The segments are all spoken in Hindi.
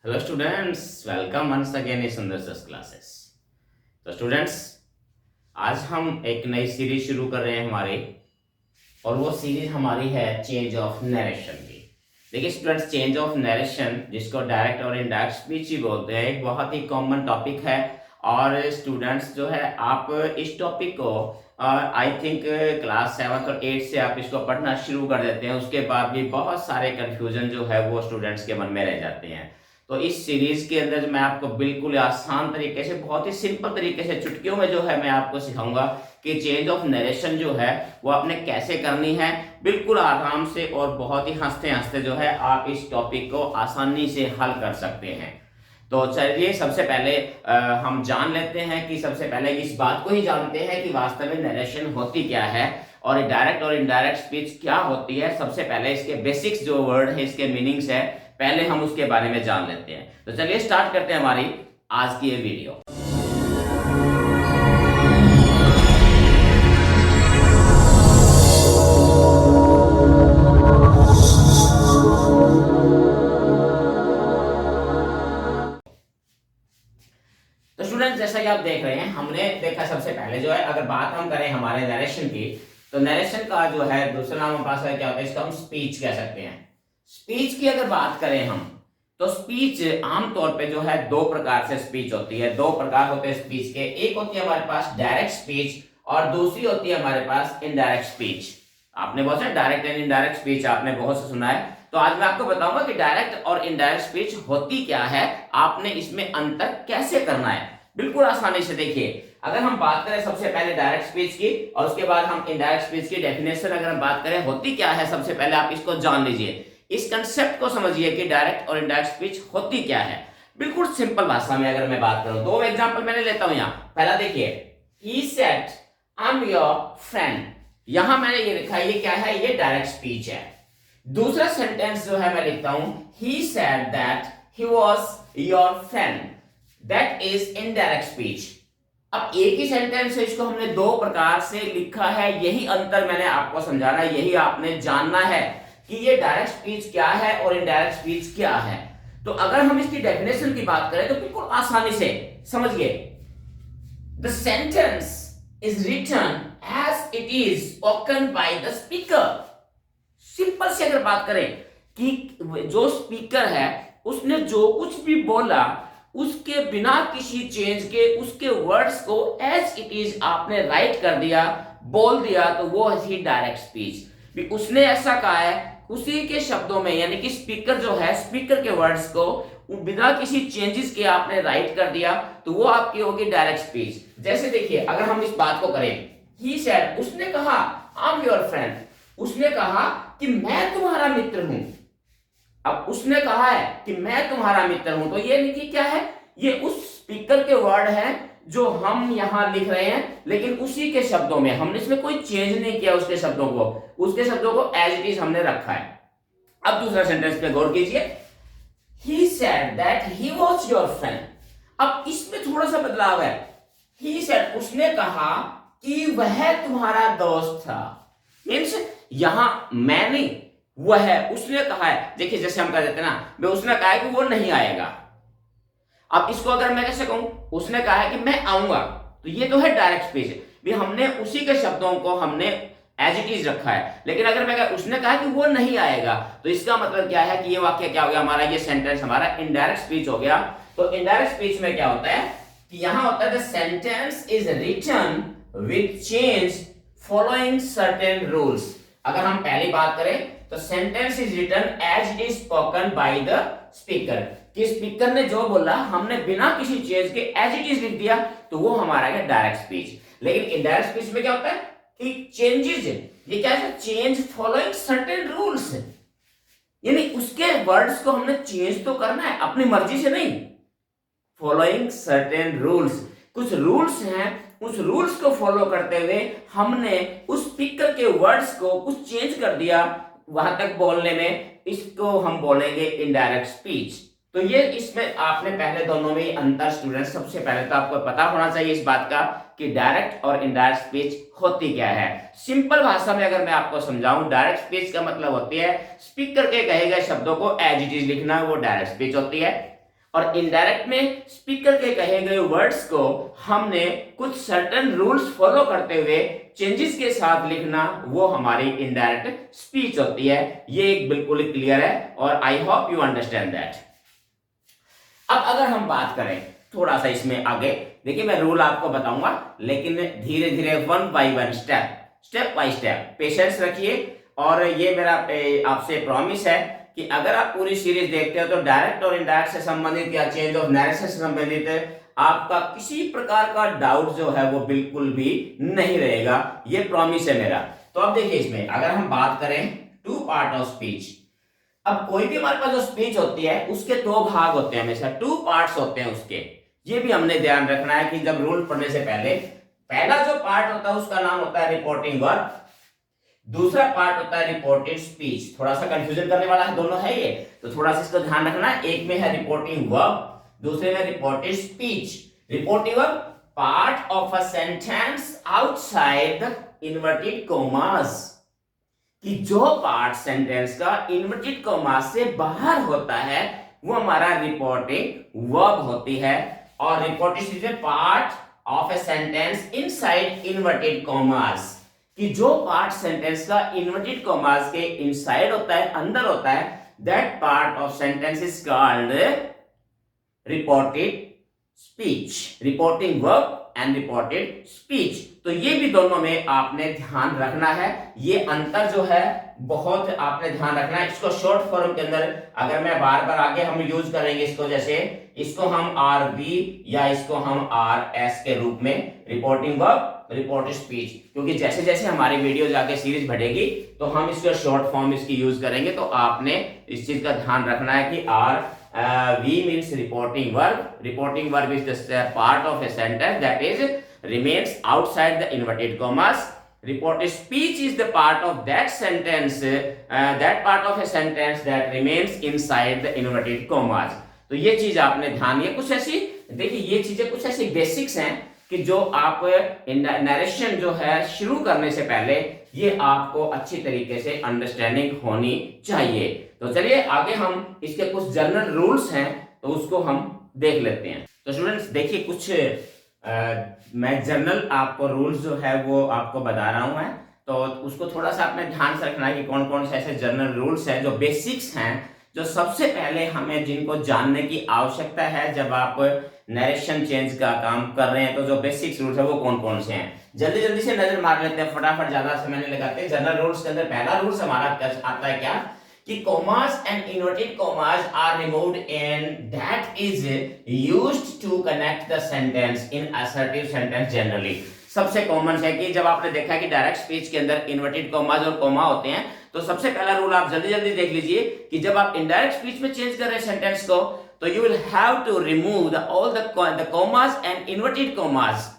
Hello students, welcome once again in Sundar सस क्लासेस। तो स्टूडेंट्स, आज हम एक नई सीरीज शुरू कर रहे हैं हमारी, और वो सीरीज हमारी है चेंज ऑफ नरेशन की। देखिए स्टूडेंट्स, चेंज ऑफ नरेशन, जिसको डायरेक्ट और इनडायरेक्ट स्पीच ही बोलते हैं, एक बहुत ही कॉमन टॉपिक है। और स्टूडेंट्स जो है, आप इस टॉपिक को आई थिंक क्लास 7 और 8 से आप इसको पढ़ना शुरू कर देते हैं। उसके बाद भी बहुत सारे कन्फ्यूजन जो है वो स्टूडेंट्स के मन में रह जाते हैं। तो इस सीरीज के अंदर मैं आपको बिल्कुल आसान तरीके से, बहुत ही सिंपल तरीके से, चुटकियों में जो है मैं आपको सिखाऊंगा कि चेंज ऑफ नरेशन जो है वो आपने कैसे करनी है। बिल्कुल आराम से और बहुत ही हंसते हंसते जो है आप इस टॉपिक को आसानी से हल कर सकते हैं। तो चलिए सबसे पहले हम जान लेते हैं कि सबसे पहले इस बात को ही जानते हैं कि वास्तव में नरेशन होती क्या है और डायरेक्ट और इनडायरेक्ट स्पीच क्या होती है। सबसे पहले इसके बेसिक्स जो वर्ड है, इसके मीनिंग्स है, पहले हम उसके बारे में जान लेते हैं। तो चलिए स्टार्ट करते हैं हमारी आज की ये वीडियो। तो स्टूडेंट्स, जैसा कि आप देख रहे हैं, हमने देखा सबसे पहले जो है, अगर बात हम करें हमारे नरेशन की, तो नरेशन का जो है दूसरा नाम हमारे पास है, क्या होता है, इसको हम स्पीच कह सकते हैं। स्पीच की अगर बात करें हम, तो स्पीच आमतौर पे जो है दो प्रकार से स्पीच होती है। दो प्रकार होते हैं स्पीच के, एक होती है हमारे पास डायरेक्ट स्पीच और दूसरी होती है हमारे पास इनडायरेक्ट स्पीच। आपने बहुत सारे डायरेक्ट एंड इनडायरेक्ट स्पीच आपने बहुत से सुना है। तो आज मैं आपको बताऊंगा कि डायरेक्ट और इनडायरेक्ट स्पीच होती क्या है, आपने इसमें अंतर कैसे करना है। बिल्कुल आसानी से देखिए, अगर हम बात करें सबसे पहले डायरेक्ट स्पीच की और उसके बाद हम इनडायरेक्ट स्पीच की डेफिनेशन अगर हम बात करें होती क्या है, सबसे पहले आप इसको जान लीजिए, इस कंसेप्ट को समझिए कि डायरेक्ट और इनडायरेक्ट स्पीच होती क्या है। बिल्कुल सिंपल भाषा में अगर मैं बात करूं, दो एग्जांपल मैंने लेता हूं। यहां पहला देखिए, he said I am your friend. यहां मैंने ये लिखा है, ये क्या है, ये डायरेक्ट स्पीच है। दूसरा सेंटेंस जो है मैं लिखता हूं, he said that he was your friend, that is indirect speech. अब एक ही सेंटेंस है, इसको हमने दो प्रकार से लिखा है, यही अंतर मैंने आपको समझाना है, यही आपने जानना है कि ये डायरेक्ट स्पीच क्या है और इनडायरेक्ट स्पीच क्या है। तो अगर हम इसकी डेफिनेशन की बात करें तो बिल्कुल आसानी से समझिए, the sentence is written as it is spoken by the speaker. Simple से अगर बात करें कि जो स्पीकर है उसने जो कुछ भी बोला, उसके बिना किसी चेंज के उसके वर्ड्स को एज इट इज आपने राइट कर दिया, बोल दिया, तो वो है डायरेक्ट स्पीच। उसने ऐसा कहा है उसी के शब्दों में, यानी कि स्पीकर जो है, स्पीकर के वर्ड्स को बिना किसी चेंजेस के आपने राइट कर दिया, तो वो आपकी होगी डायरेक्ट स्पीच। जैसे देखिए, अगर हम इस बात को करें, ही सेड, उसने कहा, आई एम योर फ्रेंड, उसने कहा कि मैं तुम्हारा मित्र हूं। अब उसने कहा है कि मैं तुम्हारा मित्र हूं, तो ये लिखिए क्या है, ये उस स्पीकर के वर्ड हैं जो हम यहां लिख रहे हैं, लेकिन उसी के शब्दों में, हमने इसमें कोई चेंज नहीं किया, उसके शब्दों को एज इट इज हमने रखा है। अब दूसरा सेंटेंस पे गौर कीजिए, he said that he was your friend. अब इसमें थोड़ा सा बदलाव है, ही सेड, उसने कहा कि वह तुम्हारा दोस्त था। मीन्स यहां मैं नहीं, वह है, उसने कहा है। देखिए जैसे हम कह देते हैं ना, उसने कहा है कि वो नहीं आएगा। अब इसको अगर मैं कैसे कहूं, उसने कहा है कि मैं आऊंगा, तो ये तो है डायरेक्ट स्पीच भी, हमने उसी के शब्दों को हमने एज इट इज रखा है। लेकिन अगर मैं उसने कहा कि वो नहीं आएगा, तो इसका मतलब क्या है कि ये वाक्य क्या हो गया हमारा, ये सेंटेंस हमारा इनडायरेक्ट स्पीच हो गया। तो इनडायरेक्ट स्पीच में क्या होता है कि यहां होता है the sentence is written with change following certain rules. अगर हम पहली बात करें तो sentence is written as it is spoken by the speaker, कि स्पीकर ने जो बोला हमने बिना किसी चेंज के एज इट इज लिख दिया, तो वो हमारा है डायरेक्ट स्पीच। लेकिन इनडायरेक्ट स्पीच में क्या होता है कि चेंजेस, ये क्या है, चेंज फॉलोइंग सर्टेन रूल्स, यानी उसके वर्ड्स को हमने चेंज तो करना है अपनी मर्जी से नहीं, फॉलोइंग सर्टेन रूल्स, कुछ रूल्स हैं, उस रूल्स को फॉलो करते हुए हमने उस स्पीकर के वर्ड्स को कुछ चेंज कर दिया वहां तक बोलने में, इसको हम बोलेंगे इनडायरेक्ट स्पीच। तो ये इसमें आपने पहले दोनों में अंतर, स्टूडेंट सबसे पहले तो आपको पता होना चाहिए इस बात का कि डायरेक्ट और इनडायरेक्ट स्पीच होती क्या है। सिंपल भाषा में अगर मैं आपको समझाऊं, डायरेक्ट स्पीच का मतलब होती है स्पीकर के कहे गए शब्दों को एज इट इज लिखना, वो डायरेक्ट स्पीच होती है। और इनडायरेक्ट में स्पीकर के कहे गए वर्ड्स को हमने कुछ सर्टेन रूल्स फॉलो करते हुए चेंजेस के साथ लिखना, वो हमारी इनडायरेक्ट स्पीच होती है। ये एक बिल्कुल क्लियर है और I hope you understand that. अब अगर हम बात करें थोड़ा सा इसमें आगे, देखिए मैं रूल आपको बताऊंगा लेकिन धीरे धीरे one by one step by step patience रखिए। और ये मेरा आपसे प्रॉमिस है कि अगर आप पूरी सीरीज देखते हो तो डायरेक्ट और इनडायरेक्ट से संबंधित या चेंज ऑफ नैरेशन से संबंधित आपका किसी प्रकार का डाउट जो है वो बिल्कुल भी नहीं रहेगा, ये प्रॉमिस है मेरा। तो अब देखिए इसमें अगर हम बात करें टू पार्ट ऑफ स्पीच, अब कोई भी हमारे पास जो स्पीच होती है उसके दो भाग होते हैं, हमेशा टू पार्ट्स होते हैं उसके। ये भी हमने ध्यान रखना है कि जब रूल पढ़ने से पहले पहला जो पार्ट होता है उसका नाम होता है रिपोर्टिंग वर्ब, दूसरा पार्ट होता है रिपोर्टेड स्पीच। थोड़ा सा कंफ्यूजन करने वाला है, दोनों है ये, तो थोड़ा सा इसको ध्यान रखना है। एक में है रिपोर्टिंग वर्ब, दूसरे में reported speech. Reporting verb part of a sentence outside the inverted commas, कि जो पार्ट सेंटेंस का इन्वर्टेड कॉमा से बाहर होता है वो हमारा रिपोर्टिंग वर्ब होती है। और रिपोर्टेड स्पीच में part of a sentence inside inverted commas, कि जो पार्ट सेंटेंस का इन्वर्टेड कॉमास के इनसाइड होता है, अंदर होता है, that part of sentence is called reported speech, reporting verb and reported speech. तो ये भी दोनों में आपने ध्यान रखना है, ये अंतर जो है बहुत आपने ध्यान रखना है। इसको शॉर्ट फॉर्म के अंदर अगर मैं बार बार आगे हम यूज करेंगे इसको, जैसे इसको हम RV या इसको हम RS के रूप में, रिपोर्टिंग वर्ब रिपोर्टेड स्पीच, क्योंकि जैसे जैसे हमारी वीडियो जाके सीरीज बढ़ेगी तो हम इसका शॉर्ट फॉर्म इसकी यूज करेंगे। तो आपने इस चीज का ध्यान रखना है कि V means reporting verb. Reporting verb is the part of a sentence that is remains outside the inverted commas. Reported speech is the part of that sentence, that part of a sentence that remains inside the inverted commas. तो ये चीज आपने ध्यान, ये कुछ ऐसी देखिए, ये चीजें कुछ ऐसी बेसिक्स हैं कि जो आप नरेशन जो है शुरू करने से पहले ये आपको अच्छी तरीके से अंडरस्टैंडिंग होनी चाहिए। तो चलिए आगे हम इसके कुछ जनरल रूल्स हैं तो उसको हम देख लेते हैं। तो स्टूडेंट्स देखिए कुछ मैं जनरल आपको रूल्स जो है वो आपको बता रहा हूं मैं, तो उसको थोड़ा सा अपने ध्यान से रखना है कि कौन कौन से ऐसे जनरल रूल्स हैं जो बेसिक्स हैं, जो सबसे पहले हमें जिनको जानने की आवश्यकता है जब आप नरेशन चेंज का काम कर रहे हैं। तो जो बेसिक्स रूल्स है वो कौन कौन से हैं, जल्दी जल्दी से नजर मार लेते हैं, फटाफट ज्यादा समय नहीं लगाते। जनरल रूल्स के अंदर पहला रूल्स हमारा आता है क्या, कि commas and inverted commas are removed and that is used to connect the sentence in assertive sentence generally. सबसे कॉमन है कि जब आपने देखा कि डायरेक्ट स्पीच के अंदर इन्वर्टेड कॉमास और कॉमा होते हैं, तो सबसे पहला रूल आप जल्दी जल्दी देख लीजिए कि जब आप इनडायरेक्ट स्पीच में चेंज कर रहे हैं सेंटेंस को, तो you will have to remove all the commas and inverted commas.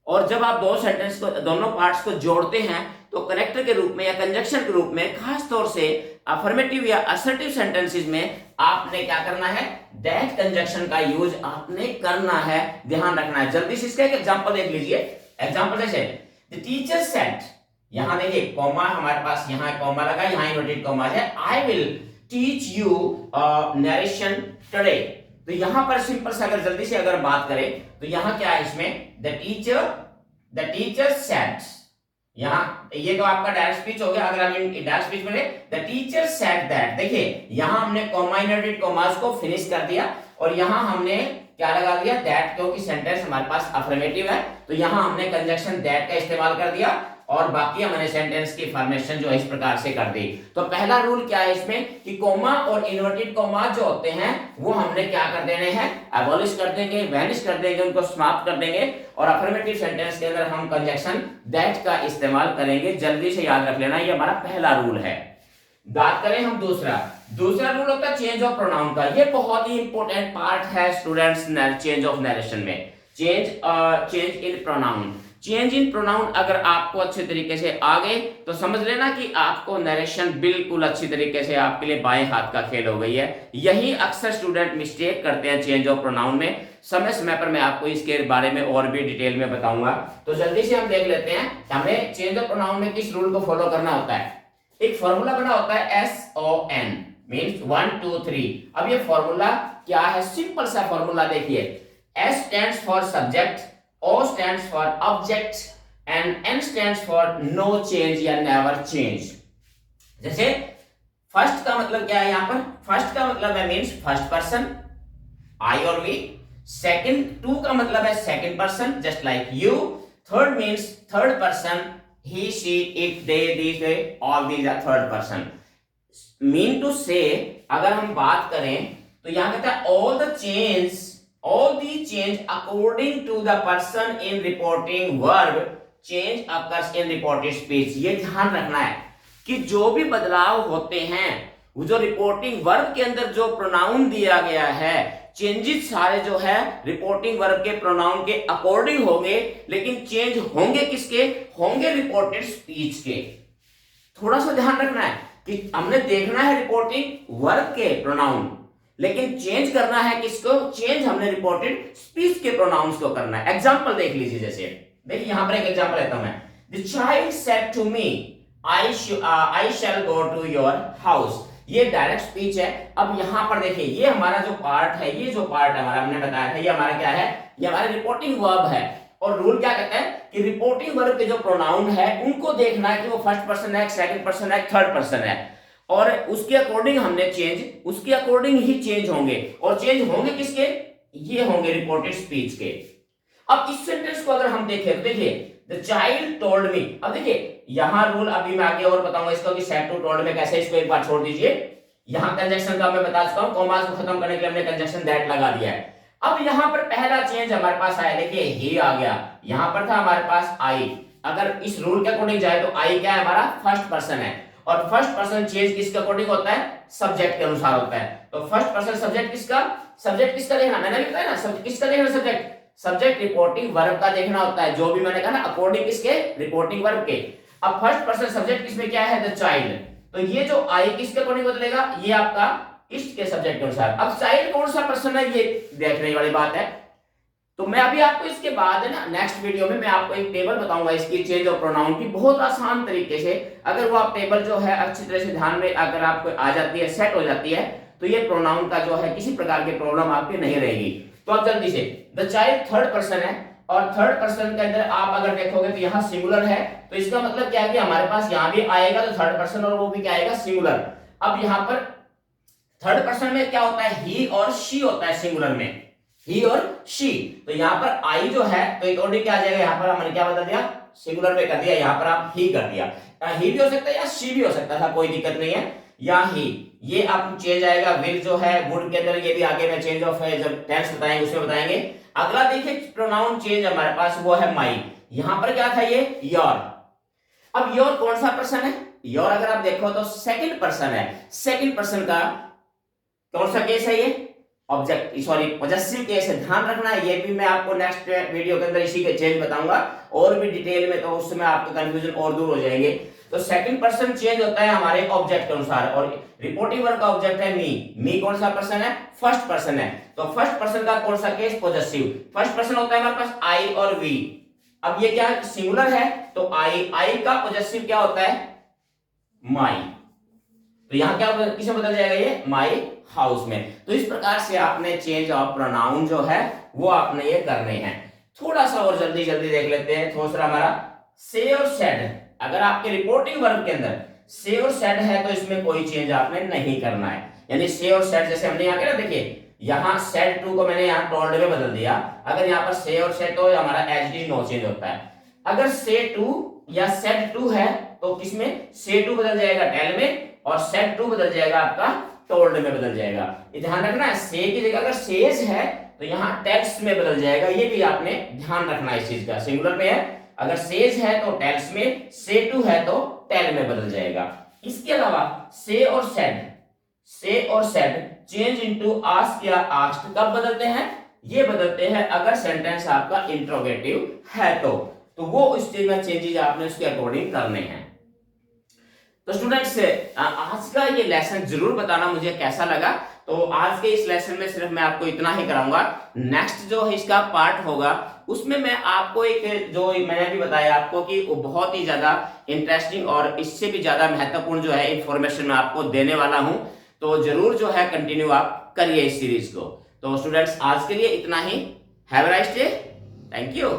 और जब आप दो सेंटेंस को, दोनों पार्ट्स को जोड़ते हैं तो कनेक्टर के रूप में या कंजक्शन के रूप में, खास तौर से अफर्मेटिव या असर्टिव सेंटेंसेस में आपने क्या करना है, दैट कंजक्शन का यूज आपने करना है, ध्यान रखना है। जल्दी से इसका एक एग्जांपल देख लीजिए। एग्जांपल जैसे द टीचर सेड, यहां देखिए कॉमा हमारे पास, यहां कॉमा लगा, यहां इन्वर्टेड कॉमा है, I will teach you narration today. तो यहां पर सिंपल से अगर जल्दी से अगर बात करें तो यहां क्या है, इसमें द टीचर सेड, यहाँ ये तो आपका डायरेक्ट स्पीच हो गया। अगर हम डायरेक्ट स्पीच में द टीचर सेड दैट, देखिए यहां हमने कॉमा इन्वर्टेड कॉमास को फिनिश कर दिया और यहां हमने क्या लगा दिया, दैट, क्योंकि सेंटेंस हमारे पास अफर्मेटिव है तो यहां हमने कंजक्शन दैट का इस्तेमाल कर दिया और बाकी हमने सेंटेंस की फॉर्मेशन जो है इस प्रकार से कर दी। तो पहला रूल क्या है इसमें कि कोमा और इन्वर्टेड कोमा जो होते हैं वो हमने क्या कर देने हैं, एबॉलिश कर देंगे, वैनिश कर देंगे, उनको समाप्त कर देंगे और अफर्मेटिव सेंटेंस के अंदर हम कंजक्शन दैट का इस्तेमाल करेंगे। जल्दी से याद रख लेना, ये हमारा पहला रूल है। बात करें हम दूसरा रूल होता है चेंज ऑफ प्रोनाउन का। ये बहुत ही इंपॉर्टेंट पार्ट है स्टूडेंट्स चेंज ऑफ नरेशन में। Change in pronoun, change in pronoun अगर आपको अच्छे तरीके से आ गए तो समझ लेना कि आपको नरेशन बिल्कुल अच्छी तरीके से आपके लिए बाएं हाथ का खेल हो गई है। यही अक्सर स्टूडेंट मिस्टेक करते हैं चेंज ऑफ प्रोनाउन में। समय समय पर मैं आपको इसके बारे में और भी डिटेल में बताऊंगा। तो जल्दी से हम देख लेते हैं हमें चेंज ऑफ प्रोनाउन में किस रूल को फॉलो करना होता है। एक फॉर्मूला बना होता है SON मींस 1 2 3। अब ये फॉर्मूला क्या है, सिंपल सा फॉर्मूला देखिए, S stands for subject, O stands for object and N stands for no change या never change। जैसे फर्स्ट का मतलब क्या है, यहां पर फर्स्ट का मतलब है मीन्स फर्स्ट पर्सन आई और वी, सेकंड टू का मतलब है second person just like you, third means third person he she it they these all these are third person. Mean to say अगर हम बात करें तो यहां कहता है all the change according to the person in reporting verb change occurs in reported speech। ये ध्यान रखना है कि जो भी बदलाव होते हैं वो जो रिपोर्टिंग वर्ब के अंदर जो प्रोनाउन दिया गया है, चेंजेस सारे जो है रिपोर्टिंग वर्ब के प्रोनाउन के अकॉर्डिंग होंगे, लेकिन चेंज होंगे किसके, होंगे रिपोर्टेड स्पीच के। थोड़ा सा ध्यान रखना है कि हमने देखना है रिपोर्टिंग वर्ब के प्रोनाउन, लेकिन चेंज करना है किसको, चेंज हमने रिपोर्टेड स्पीच के प्रोनाउंस को करना है। एग्जांपल देख लीजिए, जैसे देखिए यहां पर एक एग्जांपल लेता हूं मैं, the child said to me I shall go to your house. ये डायरेक्ट स्पीच है। अब यहां पर देखिए ये हमारा जो पार्ट है, ये जो पार्ट हमारा हमने बताया है, ये हमारा क्या है, ये हमारा रिपोर्टिंग वर्ब है। और रूल क्या कहता है कि रिपोर्टिंग वर्ब के जो प्रोनाउन है उनको देखना है कि वो फर्स्ट पर्सन है, सेकंड पर्सन है, थर्ड पर्सन है, और उसके अकॉर्डिंग हमने चेंज, उसके अकॉर्डिंग ही चेंज होंगे। और चेंज होंगे किसके, ये होंगे रिपोर्टेड स्पीच के। अब इस सेंटेंस को अगर हम देखें तो देखिए द चाइल्ड टोल्ड मी। अब देखिए यहां रूल अभी मैं आगे और बताऊंगा इसको कि सेड टू टोल्ड में कैसे, इसको एक बार छोड़ दीजिए। यहां कंजक्शन का मैं बता चुका हूं, कॉमास को खत्म करने के लिए हमने कंजक्शन दैट लगा दिया है। अब यहां पर पहला चेंज हमारे पास आया, देखिए ही आ गया, यहां पर था हमारे पास आई। अगर इस रूल के अकॉर्डिंग जाए तो आई क्या है, हमारा फर्स्ट पर्सन है, और फर्स्ट पर्सन चेंज किसके अकॉर्डिंग होता है, सब्जेक्ट के अनुसार होता है। तो फर्स्ट पर्सन सब्जेक्ट किसका, सब्जेक्ट किसका देखना, मैंने भी बताया ना, किसका देखना, सब्जेक्ट, सब्जेक्ट रिपोर्टिंग वर्ब का देखना होता है, जो भी मैंने कहा ना अकॉर्डिंग किसके, रिपोर्टिंग वर्ब के। अब फर्स्ट पर्सन सब्जेक्ट किसमें क्या है, द चाइल्ड, तो ये जो आई किसके अकॉर्डिंग बदलेगा, ये आपका इष्ट के सब्जेक्ट के अनुसार। अब चाइल्ड कौन सा पर्सन है ये देखने वाली बात है। तो मैं अभी आपको इसके बाद है ना नेक्स्ट वीडियो में मैं आपको एक टेबल बताऊंगा इसकी चेंज ऑफ प्रोनाउन की, बहुत आसान तरीके से। अगर वो आप टेबल जो है अच्छी तरह से ध्यान में अगर आपको आ जाती है, सेट हो जाती है, तो ये प्रोनाउन का जो है किसी प्रकार की प्रॉब्लम आपकी नहीं रहेगी। तो आप जल्दी से, द चाइल्ड थर्ड पर्सन है, और थर्ड पर्सन के अंदर आप अगर देखोगे तो यहाँ सिंगुलर है, तो इसका मतलब क्या है कि हमारे पास यहाँ भी आएगा तो थर्ड पर्सन, और वो भी क्या आएगा, सिंगुलर। अब यहाँ पर थर्ड पर्सन में क्या होता है, ही और शी होता है सिंगुलर में, ही और शी। तो यहाँ पर आई जो है तो अकॉर्डिंग क्या आ जाएगा, यहाँ पर हमने क्या बता दिया, सिंगुलर में कर दिया, यहाँ पर आप ही कर दिया। ही भी हो सकता है या शी भी हो सकता था, कोई दिक्कत नहीं है, या ही। ये आप चेंज आएगा, विल जो है वुड के अंदर, ये भी आगे में चेंज ऑफ है जब टेंस बताएंगे उसमें बताएंगे। अगला देखिए प्रोनाउन चेंज हमारे पास वो है माई, यहाँ पर क्या था, ये योर। अब योर कौन सा पर्सन है, योर अगर आप देखो तो सेकंड पर्सन है। सेकंड पर्सन का कौन सा केस है, ये ऑब्जेक्ट, सॉरी पॉजेसिव केस है, ध्यान रखना है। ये भी मैं आपको नेक्स्ट वीडियो के अंदर इसी के चेंज बताऊंगा और भी डिटेल में, तो उसमें आपका कंफ्यूजन और दूर हो जाएंगे। तो सेकंड पर्सन चेंज होता है हमारे ऑब्जेक्ट के अनुसार, और रिपोर्टिंग वर्ब का ऑब्जेक्ट है मी। मी कौन सा पर्सन है, फर्स्ट पर्सन है, तो फर्स्ट पर्सन का कौन सा केस, पॉजेसिव। फर्स्ट पर्सन होता है हमारे पास आई और वी। अब ये क्या है, सिंगुलर है, तो आई का पॉजेसिव क्या होता है, माई। तो यहां क्या किसमें बदल जाएगा, ये माई हाउस में। तो इस प्रकार से आपने चेंज ऑफ प्रोनाउन जो है वो आपने ये करने हैं। थोड़ा सा और जल्दी जल्दी देख लेते हैं। थोड़ा हमारा से और सेड, अगर आपके रिपोर्टिंग वर्ब के अंदर से और सेड है तो इसमें कोई चेंज आपने नहीं करना है। यानी से और सेड, जैसे हमने यहाँ के ना देखिए, यहाँ सेड टू को मैंने यहाँ टोल्ड में बदल दिया। अगर यहाँ पर से और सेड तो हमारा एज डी नो चेंज होता है। अगर से टू या सेड टू है तो किसमें, से टू बदल जाएगा टेल में, और सेड टू बदल जाएगा आपका टोल्ड में बदल जाएगा। ये ध्यान रखना है, से की जगह अगर सेज है तो यहाँ टेल्स में बदल जाएगा। ये भी आपने ध्यान रखना है इस चीज का। सिंगुलर में है, अगर सेज है तो टेल्स में, से टू है तो टेल में बदल जाएगा। इसके अलावा से और सेड चेंज इनटू आस्क या आस्क्ड कब बदलते हैं, ये बदलते हैं अगर सेंटेंस आपका इंट्रोगेटिव है तो वो इस चीज में चेंजेस आपने उसके अकॉर्डिंग करने हैं। तो स्टूडेंट्स आज का ये लेसन जरूर बताना मुझे कैसा लगा। तो आज के इस लेसन में सिर्फ मैं आपको इतना ही कराऊंगा। नेक्स्ट जो इसका पार्ट होगा उसमें मैं आपको एक, जो मैंने भी बताया आपको कि वो बहुत ही ज्यादा इंटरेस्टिंग और इससे भी ज्यादा महत्वपूर्ण जो है इंफॉर्मेशन मैं आपको देने वाला हूं। तो जरूर जो है कंटिन्यू आप करिए इस सीरीज को। तो स्टूडेंट्स आज के लिए इतना ही। Have a nice day. Thank you.